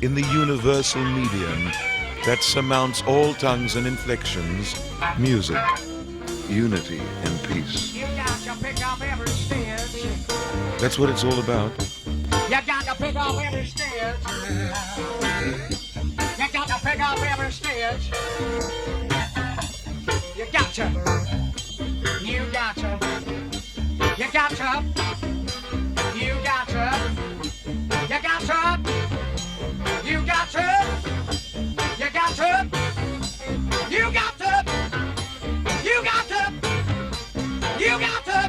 in the universal medium that surmounts all tongues and inflections, music, unity and peace. You got to pick up every stitch. That's what it's all about. You got to pick up every stitch. You got to pick up every stitch. You got to. You got to. You got to. You got to. You got to. You got to. You got to. You got to. You got to. You got to.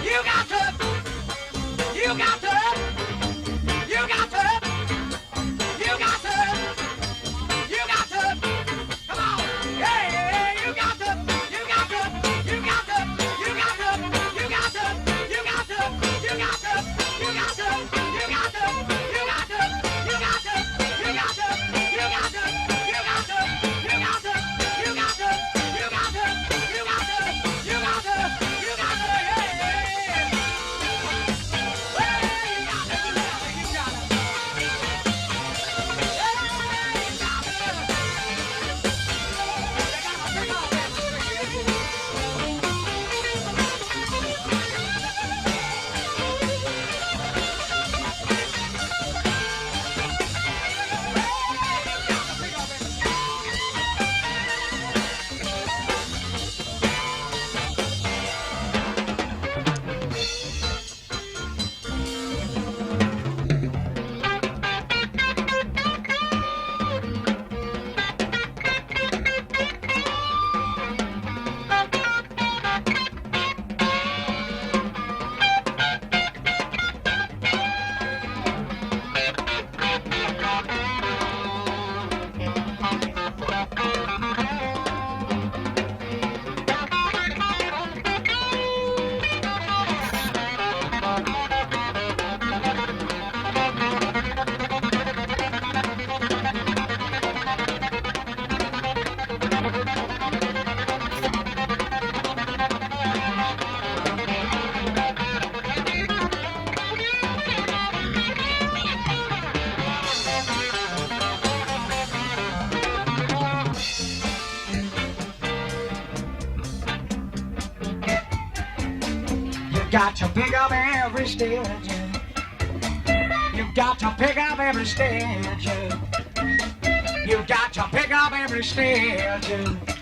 You got to. You got to. You got to. You got to. You got to. Come on. Hey, you got to. You got to. You got to. You got to. You got to. You got to. You got to. You got to. You got to. You got to. You got to. You got to. You got to. You got to. You got to. You got to. You got to. You got to. You got to. You got to. Got to pick up every stitch. You got to pick up every stitch. You got to pick up every stitch.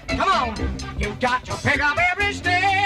Come on, you got to pick up every stitch.